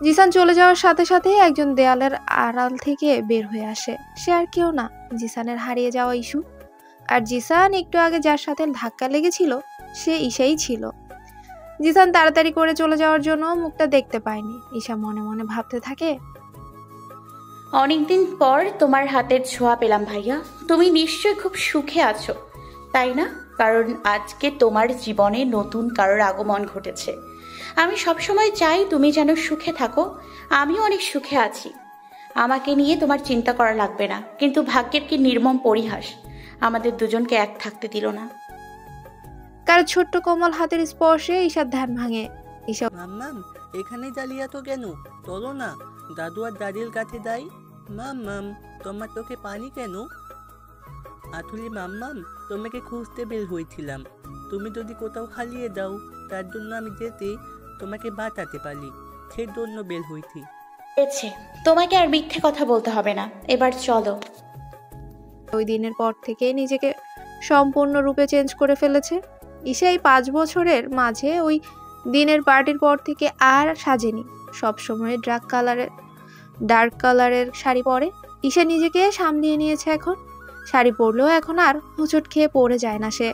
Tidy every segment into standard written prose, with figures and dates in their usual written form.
জিসান চলে যাওয়ার সাথে সাথে একজন দেয়ালের আড়াল থেকে বের হয়ে আসে। সে আর কেউ না, জিসানের হারিয়ে যাওয়া ইস্যু। আর জিসান একটু আগে যার সাথে ধাক্কা লেগেছিল সে ঈশাই ছিল। জিসান তাড়াতাড়ি করে চলে যাওয়ার জন্য মুখটা দেখতে পায়নি। ঈশা মনে মনে ভাবতে থাকে, অনেকদিন পর তোমার হাতের ছোঁয়া পেলাম ভাইয়া। তুমি নিশ্চয়ই খুব সুখে আছো, তাই না? কারণ আজকে তোমার জীবনে নতুন কারোর আগমন ঘটেছে। আমি সবসময় চাই তুমি যেন সুখে থাকো। আমিও অনেক সুখে আছি, আমাকে নিয়ে তোমার চিন্তা করা লাগবে না। কিন্তু ভাগ্যের কি নির্মম পরিহাস, আমাদের দুজনকে এক থাকতে দিল না। কারো ছোট্ট কোমল হাতের স্পর্শে ঈশার ধ্যান ভাঙে। ঈশা মাম্মাম, এখানে জ্বালিয়া তো কেন? চলো না, দাদু আর দাদির কাছে যাই। মাম্মাম, তোমার চোখে পানি কেন? আসলে মাম্মাম, তোমাকে খুঁজতে বের হয়েছিলাম। তুমি যদি কোথাও হারিয়ে দাও, তার জন্য আমি যেতে তোমাকে বাঁচাতে পারি, সেই জন্য বের হয়েছি। তোমাকে আর মিথ্যে কথা বলতে হবে না, এবার চলো। ওই দিনের পর থেকে নিজেকে সম্পূর্ণরূপে চেঞ্জ করে ফেলেছে। ঈশা এই 5 বছরের মাঝে ওই দিনের পার্টির পর থেকে আর সাজেনি। সবসময় ডার্ক কালারের শাড়ি পরে। ঈশা নিজেকে সামলিয়ে নিয়েছে এখন। শাড়ি পরলেও এখন আর হোঁচট খেয়ে পড়ে যায় না সে।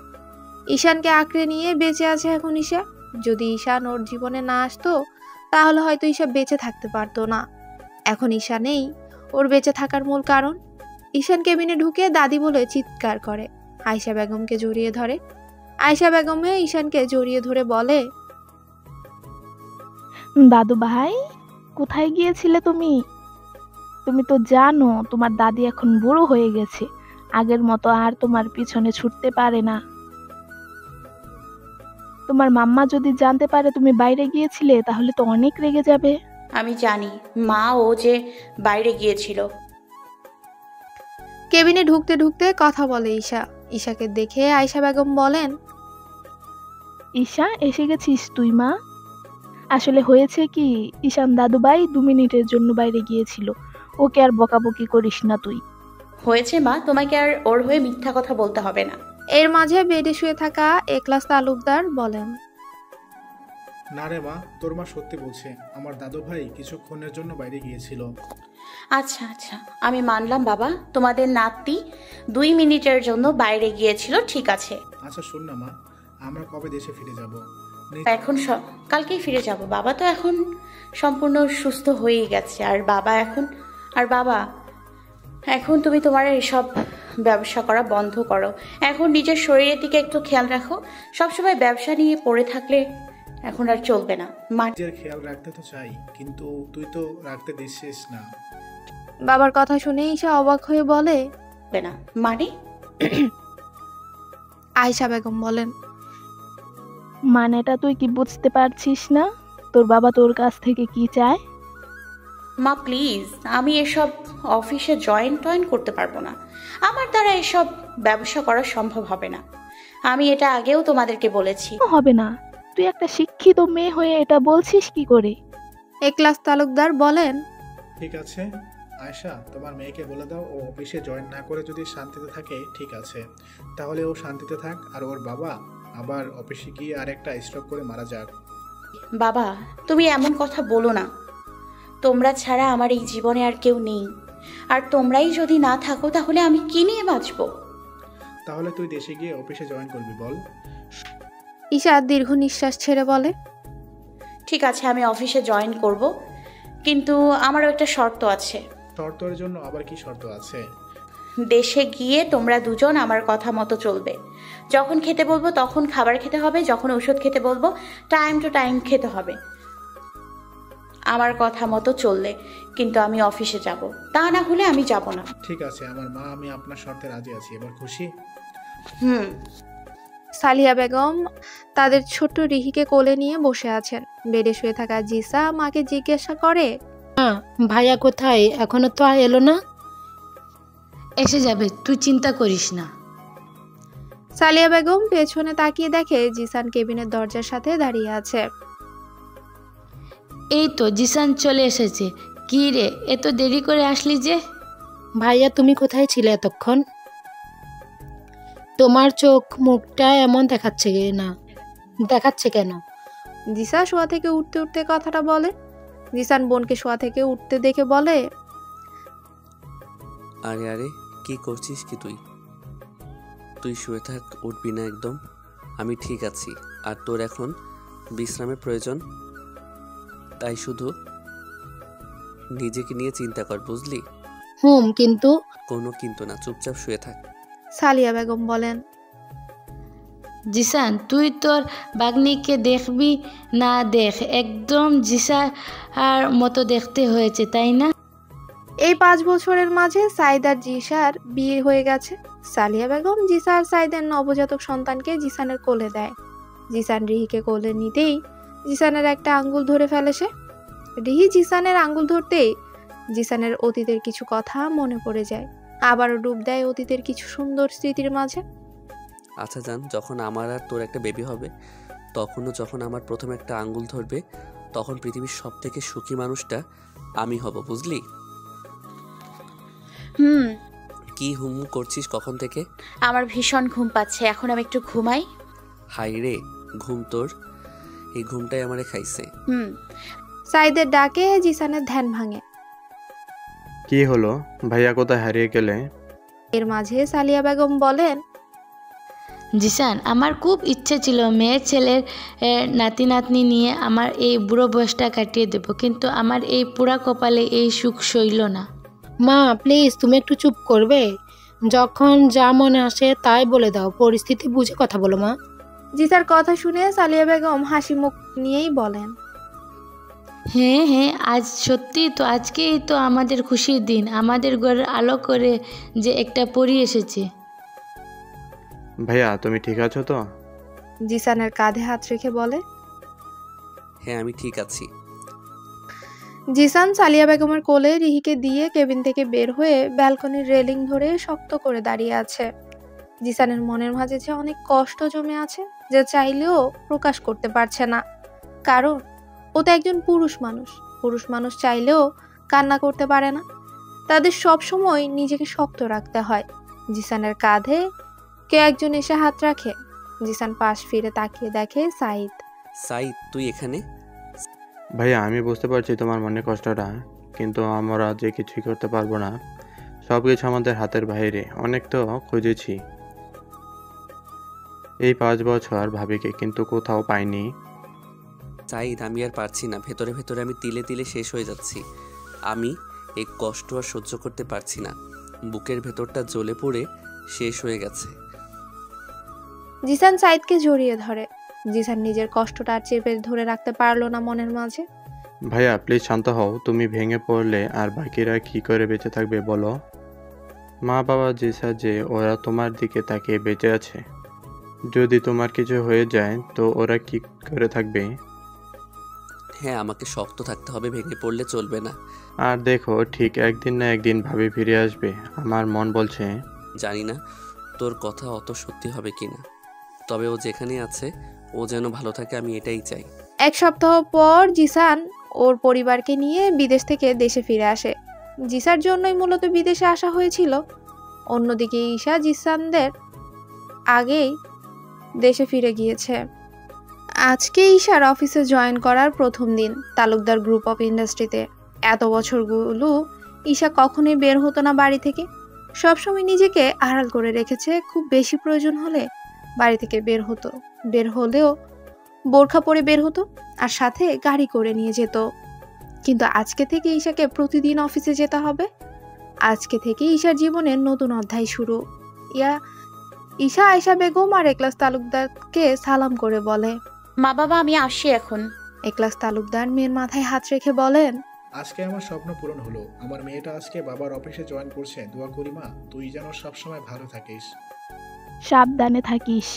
ঈশানকে আঁকড়ে নিয়ে বেঁচে আছে এখন ঈশা। যদি ঈশান ওর জীবনে না আসতো তাহলে হয়তো ঈশা বেঁচে থাকতে পারতো না। এখন ঈশা নেই, ওর বেঁচে থাকার মূল কারণ। ঈশান কেবিনে ঢুকে দাদি বলে চিৎকার করে। আয়েশা বেগমকে জড়িয়ে ধরে। আয়েশা বেগমে ঈশানকে জড়িয়ে ধরে বলে, দাদু ভাই, কোথায় গিয়েছিলে তুমি? তুমি তো জানো তোমার দাদি এখন বুড়ো হয়ে গেছে, আগের মতো আর তোমার পিছনে ছুটতে পারে না। তোমার মাম্মা যদি জানতে পারে তুমি বাইরে গিয়েছিলে তাহলে তো অনেক রেগে যাবে। আমি জানি মা ও যে বাইরে গিয়েছিল। কেবিনে ঢুকতে ঢুকতে কথা বলে ঈশা। ঈশাকে দেখে আয়েশা বেগম বলেন, ঈশা, এসে গেছিস তুই মা? আসলে হয়েছে কি, ঈশান দাদুভাই 2 মিনিটের জন্য বাইরে গিয়েছিল, ওকে আর বকাবকি করিস না তুই। হয়েছে মা, তোমাকে আর ওর হয়ে মিথ্যা কথা বলতে হবে না। এর মাঝে বেডে শুয়ে থাকা একলাস তালুকদার বলেন, না রে মা, তোর মা সত্যি বলছে, আমার দাদু ভাই কিছুক্ষণের জন্য বাইরে গিয়েছিল। আচ্ছা আচ্ছা, আমি মানলাম বাবা, তোমাদের নাতি 2 মিনিটের জন্য বাইরে গিয়েছিল, ঠিক আছে। আচ্ছা শোন না মা, আমরা কবে দেশে ফিরে যাব? এখন কালকেই ফিরে যাব। বাবা তো এখন সম্পূর্ণ সুস্থ হয়ে গেছে। আর বাবা এখন তুমি তোমার এসব ব্যবসা করা বন্ধ করো। এখন নিজের শরীরের দিকে একটু খেয়াল রাখো। সবসময় ব্যবসা নিয়ে পড়ে থাকলে এখন আর চলবে না। নিজের খেয়াল রাখতে তো চাই, কিন্তু তুই তো রাখতে দিচ্ছিস না। বাবার কথা শুনে ঈশা অবাক হয়ে বলে, না মানে? আয়েশা বেগম বলেন, মানেটা তুই কি বুঝতে পারছিস না? তোর বাবা তোর কাছ থেকে কি চায়? মা প্লিজ, আমি এসব অফিসে জয়েন করতে পারবো না। আমার দ্বারা এসব ব্যবসা করা সম্ভব হবে না। আমি এটা আগেও তোমাদেরকে বলেছি। হবে না? তুই একটা শিক্ষিত মেয়ে হয়ে এটা বলছিস কি করে? একলাস তালুকদার বলেন, ঠিক আছে আয়শা, তোমার মেয়েকে বলে দাও ও অফিসে জয়েন না করে যদি শান্তিতে থাকে ঠিক আছে, তাহলে ও শান্তিতে থাক, আর ওর বাবা আবার অফিসে গিয়ে আর একটা স্ট্রোক করে মারা যাক। বাবা, তুমি এমন কথা বলো না। তোমরা ছাড়া আমার এই জীবনে আর কেউ নেই। আর তোমরাই যদি না থাকো তাহলে আমি কি নিয়ে বাঁচবো? তাহলে তুই দেশে গিয়ে অফিসে জয়েন করবি বল। ঈশা দীর্ঘ নিঃশ্বাস ছেড়ে বলে, ঠিক আছে, আমি অফিসে জয়েন করব, কিন্তু আমারও একটা শর্ত আছে। শর্তের জন্য আবার কি শর্ত আছে? দেশে গিয়ে তোমরা দুজন আমার কথা মতো চলবে। যখন খেতে বলবো তখন খাবার খেতে হবে, যখন ওষুধ খেতে বলবো টাইম টু টাইম খেতে হবে। আমার কথা মতো চললে কিন্তু আমি অফিসে যাব, তা না হলে আমি যাব না। ঠিক আছে আমার মা, আমি আপনার শর্তে রাজি আছি, এবার খুশি? সালিয়া বেগম তাদের ছোট্ট রিহিকে কোলে নিয়ে বসে আছেন। বেডে শুয়ে থাকা জিসা মাকে জিজ্ঞাসা করে, ভাইয়া কোথায়? এখনো তো এলো না। এসে যাবে, তুই চিন্তা করিস না। সালিয়া বেগম পেছনে তাকিয়ে দেখে জিসান কেবিনের দরজার সাথে দাঁড়িয়ে আছে। এই তো জিসান চলে এসেছে। কি রে, এত দেরি করে আসলি যে? ভাইয়া তুমি কোথায় ছিলে এতক্ষণ? তোমার চোখ মুখটা এমন দেখাচ্ছে কেন? জিসা শোয়া থেকে উঠতে উঠতে কথাটা বলে। জিসান বোনকে শোয়া থেকে উঠতে দেখে বলে, আরে আরে কি করছিস কি তুই? তুই শুয়ে থাক, উঠবি না একদম। আমি ঠিক আছি, আর তোর এখন বিশ্রামের প্রয়োজন, তাই শুধু নিজেকে নিয়ে চিন্তা কর, বুঝলি? কিন্তু কোনো কিন্তু না, চুপচাপ শুয়ে থাক। সালিয়া বেগম বলেন। জিসান, তুই তোর বাগ্নিকে দেখবি না দেখ, একদম জিসার মতো দেখতে হয়েছে, তাই না? এই 5 বছরের মাঝে সাইদ আর জিসার বিয়ে হয়ে গেছে। সালিয়া বেগম জিসা আর সাইদের নবজাতক সন্তানকে জিসানের কোলে দেয়। জিসান রিহিকে কোলে নিতেই জিসানের একটা আঙ্গুল ধরে ফেলে সে। রিহি জিসানের আঙ্গুল ধরতেই জিসানের অতীতের কিছু কথা মনে পড়ে যায়, আবারও ডুব দেয় অতীতের কিছু সুন্দর স্মৃতির মাঝে। আচ্ছা জান, যখন আমার আর তোর একটা বেবি হবে, তখনও যখন আমার প্রথম একটা আঙ্গুল ধরবে, তখন পৃথিবীর সব থেকে সুখী মানুষটা আমি হব, বুঝলি? কি হুম করছিস কখন থেকে? আমার ভীষণ ঘুম পাচ্ছে, এখন আমি একটু ঘুমাই। হাই রে, ঘুম তোর? এই ঘুমটাই আমারে খাইছে। সাইদের ডাকে জিসানের ধ্যান ভাঙে। কি হলো ভাইয়া, কোথায় হারিয়ে গেলে? এর মাঝে সালিয়া বেগম বলেন, জিসান, আমার খুব ইচ্ছে ছিল মেয়ের ছেলের নাতি নাতনি নিয়ে আমার এই বুড়ো বয়সটা কাটিয়ে দেব, কিন্তু আমার এই পুরা কপালে এই সুখ সইল না। মা প্লিজ, তুমি একটু চুপ করবে? যখন যা মনে আসে তাই বলে দাও, পরিস্থিতি বুঝে কথা বলো মা। জিসার কথা শুনে সালিয়া বেগম হাসি মুখ নিয়েই বলেন, হ্যাঁ, আজ সত্যি তো, আজকেই তো আমাদের খুশির দিন। আমাদের ঘরের আলো করে যে একটা পরী এসেছে। ভাইয়া তুমি ঠিক আছো তো? জিসানের কাঁধে হাত রেখে বলে। হ্যাঁ আমি ঠিক আছি। জিসান সালিয়া বেগমের কোলে রিহিকে দিয়ে কেবিন থেকে বের হয়ে ব্যালকনির রেলিং ধরে শক্ত করে দাঁড়িয়ে আছে। জিসানের মনের মাঝে যে অনেক কষ্ট জমে আছে, যে চাইলেও প্রকাশ করতে পারছে না, কারণ ও তো একজন পুরুষ মানুষ চাইলেও কান্না করতে পারে না। তাদের সব সময় নিজেকে শক্ত রাখতে হয়। জিসানের কাঁধে কে একজন এসে হাত রাখে। জিসান পাশ ফিরে তাকিয়ে দেখে সাইদ। সাইদ, তুই এখানে? ভাইয়া আমি বুঝতে পারছি তোমার মনে কষ্টটা, কিন্তু আমরা যে কিছুই করতে পারবো না, সব কিছু আমাদের হাতের বাইরে। অনেক তো খুঁজেছি এই 5 বছর ভাবিকে, কিন্তু কোথাও পাইনি। সাইদ, আমি আর পারছি না, ভেতরে ভেতরে আমি তিলে তিলে শেষ হয়ে যাচ্ছি। আমি এই কষ্ট আর সহ্য করতে পারছি না, বুকের ভেতরটা জ্বলে পড়ে শেষ হয়ে গেছে। জিসান সাইদকে জড়িয়ে ধরে। জিসান নিজের কষ্টটা আর চেপে ধরে রাখতে পারলো না মনের মাঝে। ভাইয়া প্লিজ শান্ত হও, তুমি ভেঙে পড়লে আর বাকিরা কি করে বেঁচে থাকবে বলো? মা বাবা জিসা যে ওরা তোমার দিকে তাকিয়ে বেঁচে আছে, যদি তোমার কিছু হয়ে যায় তো ওরা কি করে থাকবে? হ্যাঁ, আমাকে শক্ত থাকতে হবে, ভেঙে পড়লে চলবে না। আর দেখো, ঠিক একদিন না একদিন ভাবি ফিরে আসবে, আমার মন বলছে। জানি না তোর কথা অত সত্যি হবে কিনা, তবে ও যেখানে আছে ও যেন ভালো থাকে, আমি এটাই চাই। 1 সপ্তাহ পর জিসান ওর পরিবারকে নিয়ে বিদেশ থেকে দেশে ফিরে আসে। জিসার জন্যই মূলত বিদেশে আসা হয়েছিল। অন্যদিকে ঈশা জিসানদের আগেই দেশে ফিরে গিয়েছে। আজকে ঈশার অফিসে জয়েন করার প্রথম দিন, তালুকদার গ্রুপ অফ ইন্ডাস্ট্রিতে। এত বছরগুলো ঈশা কখনোই বের হতো না বাড়ি থেকে, সবসময় নিজেকে আড়াল করে রেখেছে। খুব বেশি প্রয়োজন হলে বাড়ি থেকে বের হতো, বের হলেও বোরখা পরে বের হতো, আর সাথে গাড়ি করে নিয়ে যেত। কিন্তু আজকে থেকে ঈশাকে প্রতিদিন অফিসে যেতে হবে। আজকে থেকে ঈশার জীবনের নতুন অধ্যায় শুরু। ঈশা আয়েশা বেগম আর একলাস তালুকদারকে সালাম করে বলে, মা বাবা আমি আসি এখন। একলাস তালুকদার মেয়ের মাথায় হাত রেখে বলেন, আজকে আমার স্বপ্ন পূরণ হলো। আমার মেয়েটা আজকে বাবার অফিসে জয়েন করছে। দোয়া করি মা, তুই যেন সবসময় ভালো থাকিস। সাবধানে থাকিস।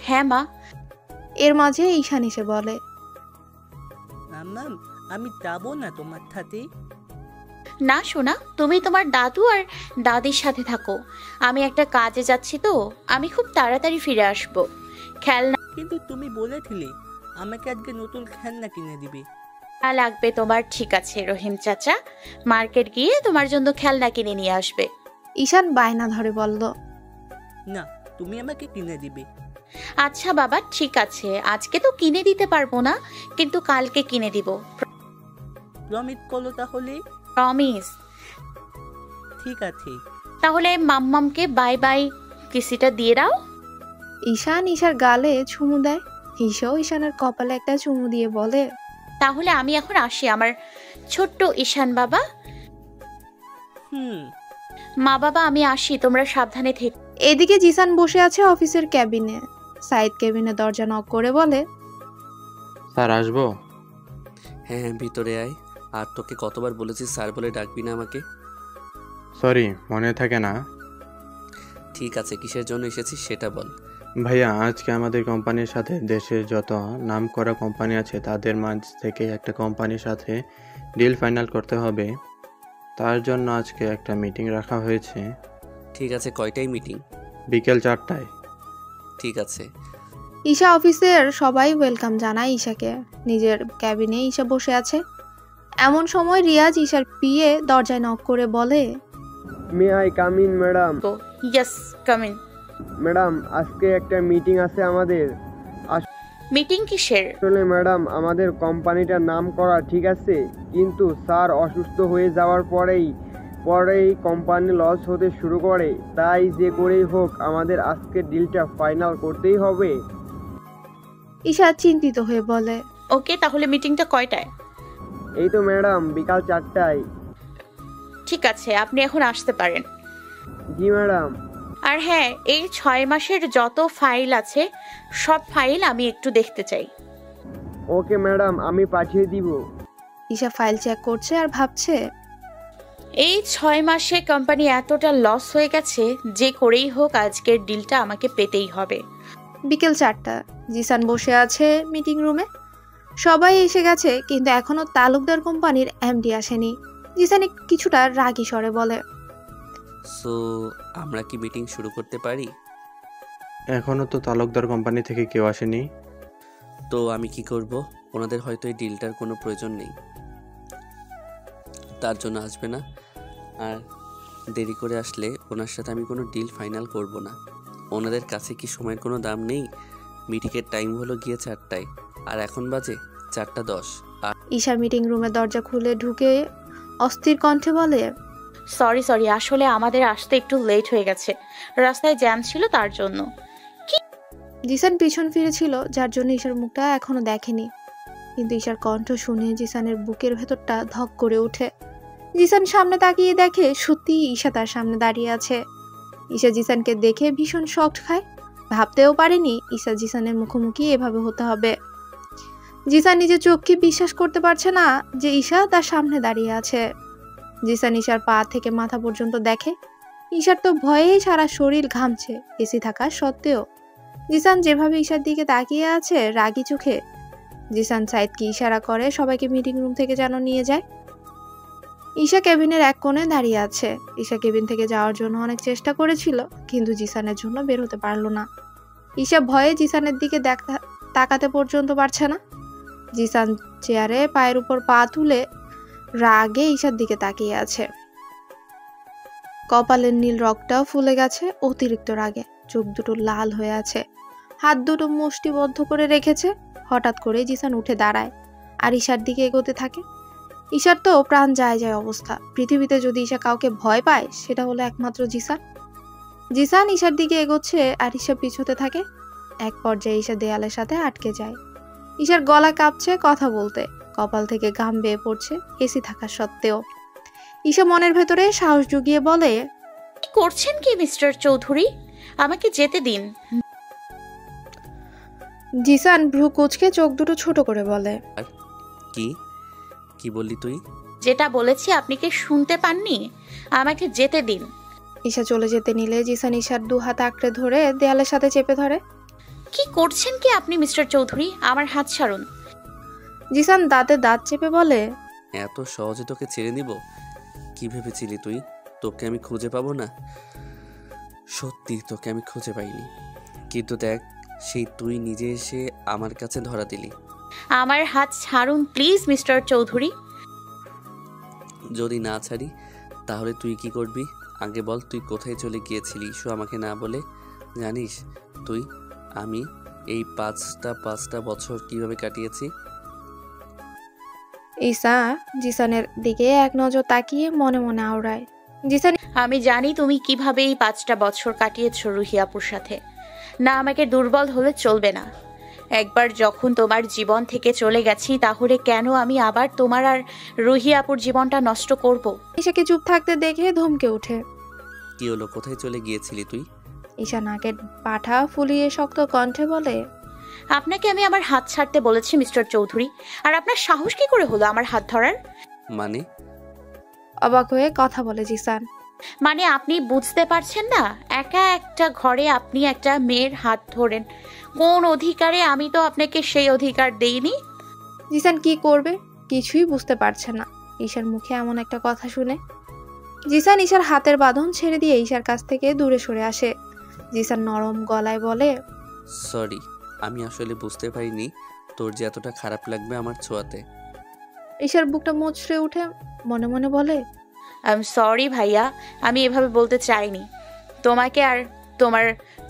হ্যাঁ মা। এর মাঝে ঈশান এসে বলে, মাম্মাম আমি যাবো না তোমার সাথে। না সোনা, তুমি তোমার দাদু আর দাদির সাথে থাকো। আমি একটা কাজে যাচ্ছি তো, আমি খুব তাড়াতাড়ি ফিরে আসবো। খেলনা কিন্তু তুমি বলেছিলে আমাকে আজকে নতুন খেলনা কিনে দিবে। লাগবে তোমার, ঠিক আছে রহিম চাচা মার্কেট গিয়ে তোমার জন্য খেলনা কিনে নিয়ে আসবে। ঈশান বায়না ধরে বলল, না, তুমি আমাকে কিনে দিবে। আচ্ছা বাবা ঠিক আছে, আজকে তো কিনে দিতে পারবো না, কিন্তু কালকে কিনে দিব। প্রমিস করো তাহলে। প্রমিস। ঠিক আছে। তাহলে মাম্মামকে বাই বাই কিসিটা দিয়ে দাও। ঈশান ঈশার গালে চুমু দেয়। ঈশাও ঈশানের কপালে একটা চুমু দিয়ে বলে, তাহলে আমি এখন আসি আমার ছোট্ট ঈশান বাবা। মা বাবা আমি আসি, তোমরা সাবধানে থেকো। এদিকে জিসান বসে আছে অফিসের ক্যাবিনে। সাইদ কেবিনে দরজা নক করে বলে, স্যার আসবো? হ্যাঁ হ্যাঁ, ভিতরে আয়। আর তোকে কতবার বলেছি স্যার বলে ডাকবি না আমাকে? সরি, মনে থাকে না। ঠিক আছে, কিসের জন্য এসেছিস সেটা বল। ভাইয়া, আজকে আমাদের কোম্পানির সাথে দেশের যত নামকরা কোম্পানি আছে তাদের মাঝ থেকে একটা কোম্পানির সাথে ডিল ফাইনাল করতে হবে। তার জন্য আজকে একটা মিটিং রাখা হয়েছে। ঠিক আছে, কয়টায় মিটিং? বিকেল 4টায়। ঠিক আছে। ঈশা অফিসের সবাই ওয়েলকাম জানায় ঈশাকে। নিজের ক্যাবিনে ঈশা বসে আছে। এমন সময় রিয়াজ ঈশার পিয়ে দরজায় নক করে বলে, may I come in madam? Yes, come in. Madam, আজকে একটা মিটিং আছে আমাদের। মিটিং কিসের? আসলে ম্যাডাম, আমাদের কোম্পানিটার নাম করা ঠিক আছে, কিন্তু স্যার অসুস্থ হয়ে যাওয়ার পরেই কোম্পানি লস হতে শুরু করে। তাই যে করেই হোক আমাদের আজকের ডিলটা ফাইনাল করতেই হবে। ঈশা চিন্তিত হয়ে বলে, ওকে, তাহলে মিটিংটা কয়টায়? এই তো ম্যাডাম, বিকাল 4টায়। ঠিক আছে, আপনি এখন আসতে পারেন। জি ম্যাডাম। আর হ্যাঁ, এই 6 মাসের যত ফাইল আছে সব ফাইল আমি একটু দেখতে চাই। ওকে ম্যাডাম, আমি পাঠিয়ে দিব। ঈশা ফাইল চেক করছে আর ভাবছে, এই 6 মাসে কোম্পানি এতটা লস হয়ে গেছে, যে করেই হোক আজকের ডিলটা আমাকে পেতেই হবে। বিকেল 4টা। জিসান বসে আছে মিটিং রুমে। সবাই এসে গেছে, কিন্তু এখনো তালুকদার কোম্পানির এমডি আসেনি। জিসান কিছুটা রাগী স্বরে বলে, সো আমরা কি মিটিং শুরু করতে পারি? এখনো তো তালুকদার কোম্পানি থেকে কেউ আসেনি। তো আমি কি করব? ওনাদের হয়তো এই ডিলটার কোনো প্রয়োজন নেই, তার জন্য আসবে না। আর দেরি করে আসলে ওনার সাথে আমি কোনো ডিল ফাইনাল করব না। ওনাদের কাছে কি সময়ের কোনো দাম নেই? মিটিংয়ের টাইম হলো গিয়ে 4টায়, আর এখন বাজে 4:10। আর ঈশা মিটিং রুমে দরজা খুলে ঢুকে অস্থির কণ্ঠে বলে, সরি, আসলে আমাদের আসতে একটু লেট হয়ে গেছে, রাস্তায় জ্যাম ছিল তার জন্য। জিসান পিছন ফিরেছিল, যার জন্য ঈশার মুখটা এখনো দেখেনি। কিন্তু ঈশার কণ্ঠ শুনে জিসানের বুকের ভেতরটা ধক করে ওঠে। জিসান সামনে তাকিয়ে দেখে সত্যি ঈশা তার সামনে দাঁড়িয়ে আছে। ঈশা জিসানকে দেখে ভীষণ শক খায়। ভাবতেও পারেনি ঈশা জিসানের মুখোমুখি এভাবে হতে হবে। জিসান নিজের চোখকে বিশ্বাস করতে পারছে না যে ঈশা তার সামনে দাঁড়িয়ে আছে। জিসান ঈশার পা থেকে মাথা পর্যন্ত দেখে। ঈশার তো ভয়ে সারা শরীর ঘামছে এসি থাকা সত্ত্বেও। জিসান যেভাবে ঈশার দিকে তাকিয়ে আছে রাগী চোখে, জিসান সাইদকে ইশারা করে সবাইকে মিটিং রুম থেকে যেন নিয়ে যায়। ঈশা কেবিনের এক কোণে দাঁড়িয়ে আছে। ঈশা কেবিন থেকে যাওয়ার জন্য অনেক চেষ্টা করেছিল, কিন্তু জিসানের জন্য বের হতে পারলো না। ঈশা ভয়ে জিসানের দিকে তাকাতে পর্যন্ত পারছে না। জিসান চেয়ারে পায়ের উপর পা তুলে রাগে ঈশার দিকে তাকিয়ে আছে। কপালের নীল রগটাও ফুলে গেছে অতিরিক্ত রাগে। চোখ দুটো লাল হয়ে আছে, হাত দুটো মুষ্টিবদ্ধ করে রেখেছে। হঠাৎ করে জিসান উঠে দাঁড়ায় আর ঈশার দিকে এগোতে থাকে। ঈশার তো প্রাণ যায় যায় অবস্থা। পৃথিবীতে যদি ঈশা কাউকে ভয় পায় সেটা হলো একমাত্র জিসান। জিসান ঈশার দিকে এগোচ্ছে আর ঈশা পিছুতে থাকে। এক পর্যায়ে ঈশা দেয়ালের সাথে আটকে যায়। ঈশার গলা কাঁপছে কথা বলতে, কপাল থেকে ঘাম বেয়ে পড়ছে এসি থাকা সত্ত্বেও। ঈশা মনের ভেতরে সাহস জুগিয়ে বলে, কি করছেন কি মিস্টার চৌধুরী, আমাকে যেতে দিন। জিসান ভ্রু কুঁচকে চোখ দুটো ছোট করে বলে, কি বললি তুই? যেটা বলেছি আপনি কি শুনতে পাননি? আমাকে যেতে দিন। ঈশা চলে যেতে নিলে জিসান ঈশার দু হাত আঁকড়ে ধরে দেয়ালের সাথে চেপে ধরে। কি করছেন কি আপনি মিস্টার চৌধুরী, আমার হাত ছাড়ুন। জিসান দাঁতে দাঁত চেপে বলে, এত সহজে তোকে ছেড়ে দিব? কি ভেবেছিলি তুই তোকে আমি খুঁজে পাবো না? সত্যি তোকে আমি খুঁজে পাইনি, কিন্তু দেখ সেই তুই নিজে এসে আমার কাছে ধরা দিলি। আমার হাত ছাড়ুন প্লিজ মিস্টার চৌধুরী। যদি না ছাড়ি তাহলে তুই কি করবি? আগে বল, তুই কোথায় চলে গিয়েছিলি আমাকে না বলে? জানিস তুই আমি এই পাঁচটা বছর কিভাবে কাটিয়েছি? ঈশা জিসানের দিকে এক নজর তাকিয়ে মনে মনে আওড়ায়। জিসান আমি জানি তুমি কিভাবে এই 5টা বছর কাটিয়েছো রুহি আপুর সাথে। না, আমাকে দুর্বল হলে চলবে না। একবার যখন তোমার জীবন থেকে চলে গেছি, তাহলে কেন আমি আবার তোমার আর রুহি আপুর জীবনটা নষ্ট করব? ঈশাকে চুপ থাকতে দেখে ধমকে ওঠে। কি হলো, কোথায় চলে গিয়েছিলি তুই? ঈশা নাকের পাঠা ফুলিয়ে শক্ত কণ্ঠে বলে, আপনাকে আমি আমার হাত ছাড়তে বলেছি মিস্টার চৌধুরী, আর আপনার সাহস কি করে হলো আমার হাত ধরার? মানে? অবাক হয়ে কথা বলে জিসান। মানে আপনি বুঝতে পারছেন না? একা একটা ঘরে আপনি একটা মেয়ের হাত ধরেন, কোন অধিকারে? আমি তো আপনাকে সেই অধিকার দেইনি। জিসান কি করবে কিছুই বুঝতে পারছে না ঈশার মুখে এমন একটা কথা শুনে। জিসান ঈশার হাতের বাঁধন ছেড়ে দিয়ে ঈশার কাছ থেকে দূরে সরে আসে। জিসান নরম গলায় বলে, সরি, আমি আসলে বুঝতে পারিনি তোর যে এতটা খারাপ লাগবে আমার ছোঁয়াতে। ঈশার বুকটা মুচড়ে উঠে মনে মনে বলে, আই এম সরি ভাইয়া, আমি এভাবে বলতে চাইনি। তোমাকে আর তোমার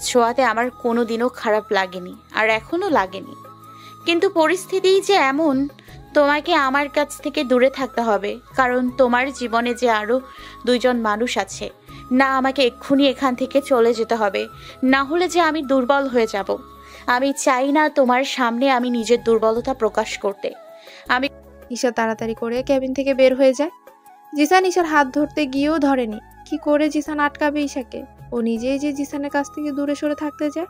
ছোঁয়াতে আমার কোনো দিনও খারাপ লাগেনি, আর এখনো লাগেনি। কিন্তু পরিস্থিতিই যে এমন, তোমাকে আমার কাছ থেকে দূরে থাকতে হবে, কারণ তোমার জীবনে যে আরও 2জন মানুষ আছে। না, আমাকে এক্ষুনি এখান থেকে চলে যেতে হবে, না হলে যে আমি দুর্বল হয়ে যাব। আমি চাই না তোমার সামনে আমি নিজের দুর্বলতা প্রকাশ করতে। ঈশা তাড়াতাড়ি করে কেবিন থেকে বের হয়ে যায়। জিসান ঈশার হাত ধরতে গিয়েও ধরেনি। কি করে জিসান আটকাবে ঈশাকে? ও নিজেই যে জিসানের কাছ থেকে দূরে সরে থাকতে যায়।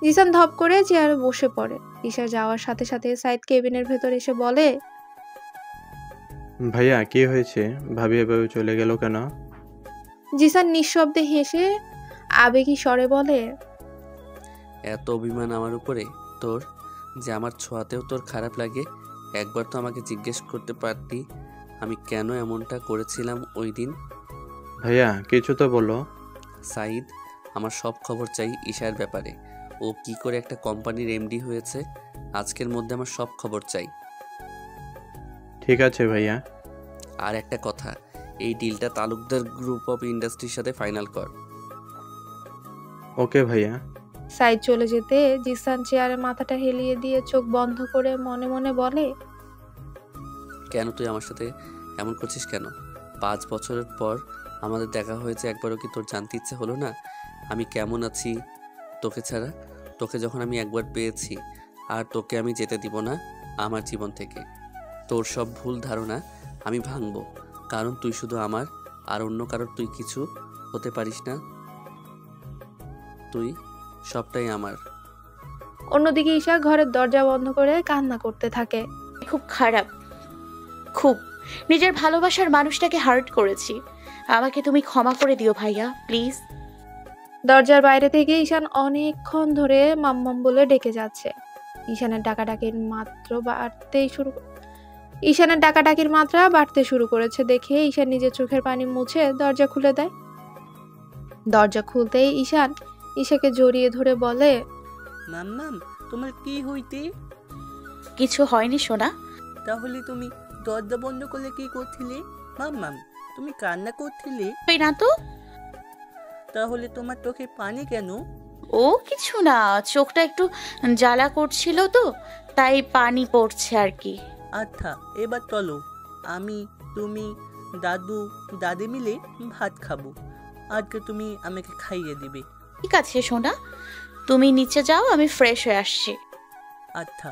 জিসান ধপ করে চেয়ারে বসে পড়ে। ঈশা যাওয়ার সাথে সাথে সাইদ কেবিনের ভেতর এসে বলে, ভাইয়া কি হয়েছে? ভাবি এভাবে চলে গেল কেন? জিসান নিঃশব্দে হেসে আবেগী স্বরে বলে, এত অভিমান আমার উপরে তোর, যে আমার ছোঁয়াতেও তোর খারাপ লাগে? একবার তো আমাকে জিজ্ঞেস করতে পারতি আমি কেন এমনটা করেছিলাম ওই দিন। ভাইয়া কিছু তো বলো। সাইদ, আমার সব খবর চাই ঈশার ব্যাপারে। ও কি করে একটা কোম্পানির এমডি হয়েছে, আজকের মধ্যে আমার সব খবর চাই। ঠিক আছে ভাইয়া। আর একটা কথা, এই ডিলটা তালুকদার গ্রুপ অফ ইন্ডাস্ট্রির সাথে ফাইনাল কর। ওকে ভাইয়া। সাইদ চলে যেতে জিসান চেয়ারে মাথাটা হেলিয়ে দিয়ে চোখ বন্ধ করে মনে মনে বলে, কেন তুই আমার সাথে এমন করছিস কেন? 5 বছরের পর আমাদের দেখা হয়েছে, একবারও কি তোর জানতে ইচ্ছে হলো না আমি কেমন আছি তোকে ছাড়া? তোকে যখন আমি একবার পেয়েছি, আর তোকে আমি যেতে দিব না আমার জীবন থেকে। তোর সব ভুল ধারণা আমি ভাঙবো, কারণ তুই শুধু আমার, আর অন্য কারোর তুই কিছু হতে পারিস না। তুই সবটাই আমার। অন্যদিকে ঈশা ঘরের দরজা বন্ধ করে কান্না করতে থাকে। খুব খারাপ, খুব নিজের ভালোবাসার মানুষটাকে হার্ট করেছি। আমাকে তুমি ক্ষমা করে দিও ভাইয়া, প্লিজ। দরজার বাইরে থেকে ঈশান অনেকক্ষণ ধরে মাম্মাম বলে ডেকে যাচ্ছে। ঈশানের ডাকাডাকির মাত্রা বাড়তে শুরু করেছে দেখে ঈশান নিজের চোখের পানি মুছে দরজা খুলে দেয়। দরজা খুলতেই ঈশান ঈশাকে জড়িয়ে ধরে বলে, মাম্মাম তোমার কি হইতে? কিছু হয়নি সোনা। তাহলে তুমি দরজা বন্ধ করলে কি করছিলে? মাম্মাম তুমি কান্না করছিলে না তো। তাহলে তোমার চোখে পানি কেন? ও কিছু না, চোখটা একটু জ্বালা করছিল তো, তাই পানি পড়ছে আর কি। আচ্ছা এবার চলো, আমি, তুমি, দাদু, দাদি মিলে ভাত খাবো। আজকে তুমি আমাকে খাইয়ে দিবে। ঠিক আছে সোনা, তুমি নিচে যাও, আমি ফ্রেশ হয়ে আসছি। আচ্ছা।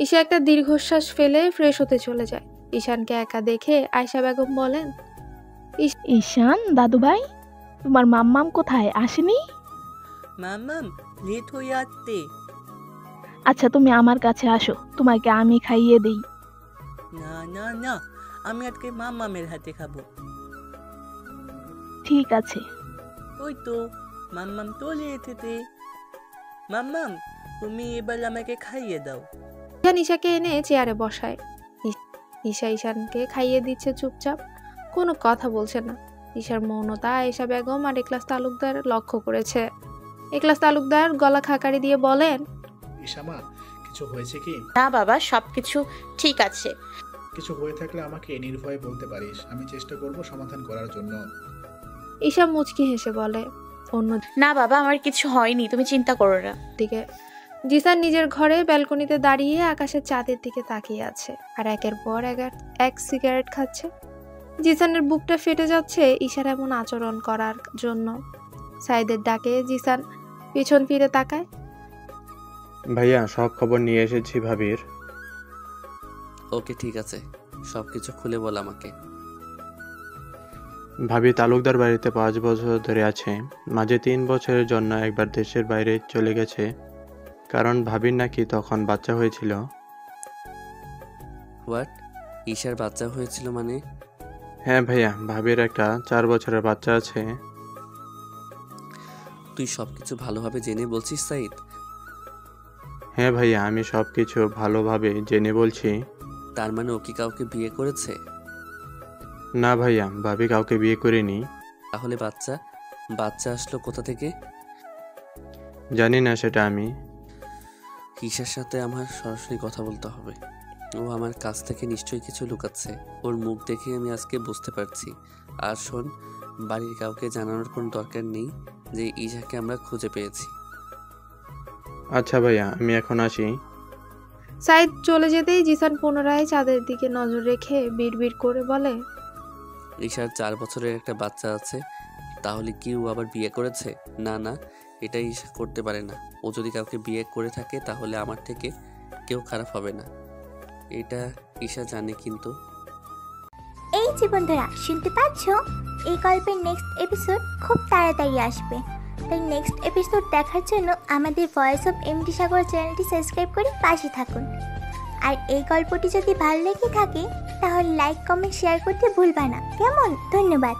ঈশা একটা দীর্ঘশ্বাস ফেলে ফ্রেশ হতে চলে যায়। ঈশানকে একা দেখে আয়শা বেগম বলেন, ঈশান দাদুভাই, তোমার মাম্মাম কোথায়, আসেনি? মাম্মাম লেট হয়ে আসতে। আচ্ছা তুমি আমার কাছে আসো, তোমাকে আমি খাইয়ে দেই। না না না, আমি আজকে মাম্মামের হাতে খাবো। ঠিক আছে। ওই তো মাম্মাম চলে এসেছে। মাম্মাম তুমি এবার আমাকে খাইয়ে দাও। ঈশান ঈশাকে এনে চেয়ারে বসায়। ঈশা ঈশানকে খাইয়ে দিচ্ছে চুপচাপ, কোনো কথা বলছে না। ঈশার মৌনতা আয়েশা বেগম আর এখলাস তালুকদার লক্ষ্য করেছে। এখলাস তালুকদার গলা খাকারি দিয়ে বলেন, ঈশামা কিছু হয়েছে কি? না বাবা, সবকিছু ঠিক আছে। কিছু হয়ে থাকলে আমাকে নির্ভয়ে বলতে পারিস, আমি চেষ্টা করব সমাধান করার জন্য। ঈশা মুচকি হেসে বলে। না বাবা, আমার কিছু হয়নি, তুমি চিন্তা করো না। দিকে জিসান নিজের ঘরে ব্যালকনিতে দাঁড়িয়ে আকাশের চাঁদের দিকে তাকিয়ে আছে আর একের পর এক সিগারেট খাচ্ছে। জিসানের বুকটা ফেটে যাচ্ছে ঈশার এমন আচরণ করার জন্য। সাইদের ডাকে জিসান পিছন ফিরে তাকায়। ভাইয়া সব খবর নিয়ে এসেছি ভাবির। ওকে ঠিক আছে, সব কিছু খুলে বল আমাকে। ভাবি তালুকদার বাড়িতে 5 বছর ধরে আছে। মাঝে 3 বছরের জন্য একবার দেশের বাইরে চলে গেছে, কারণ ভাবির নাকি তখন বাচ্চা হয়েছিল। হোয়াট? ঈশার বাচ্চা হয়েছিল মানে? হ্যাঁ ভাইয়া, ভাবির একটা 4 বছরের বাচ্চা আছে। তুই সব কিছু ভালোভাবে জেনে বলছিস সাইদ? হ্যাঁ ভাইয়া, আমি সব কিছু ভালোভাবে জেনে বলছি। তার মানে ও কি কাউকে বিয়ে করেছে? না ভাইয়া, ভাবি কাউকে বিয়ে করেনি। তাহলে বাচ্চা আসলো কোথা থেকে? জানি না সেটা আমি। ঈশার সাথে আমার সরাসরি কথা বলতে হবে। ও আমার কাছ থেকে নিশ্চয়ই কিছু লুকাচ্ছে। ওর মুখ দেখে আমি আজকে বুঝতে পারছি। আর শোন, বাড়ির কাউকে জানানোর কোনো দরকার নেই যে ঈশাকে আমরা খুঁজে পেয়েছি। আচ্ছা ভাইয়া, আমি এখন আসি। সাইদ চলে যেতেই জিসান পুনরায় চাঁদের দিকে নজর রেখে বিড়বিড় করে বলে, ঈশার 4 বছরের একটা বাচ্চা আছে, তাহলে কি ও আবার বিয়ে করেছে? না না, এটা ঈশা করতে পারে না। ও যদি কাউকে বিয়ে করে থাকে তাহলে আমার থেকে কেউ খারাপ হবে না, এটা ঈশা জানে। কিন্তু এই যে বন্ধুরা, শুনতে পাচ্ছ, এই গল্পের নেক্সট এপিসোড খুব তাড়াতাড়ি আসবে। তাই নেক্সট এপিসোড দেখার জন্য আমাদের ভয়েস অফ এমডি সাগর চ্যানেলটি সাবস্ক্রাইব করে পাশে থাকুন। আর এই গল্পটি যদি ভালো লেগে থাকে তাহলে লাইক, কমেন্ট, শেয়ার করতে ভুলবা না। কেমন? ধন্যবাদ।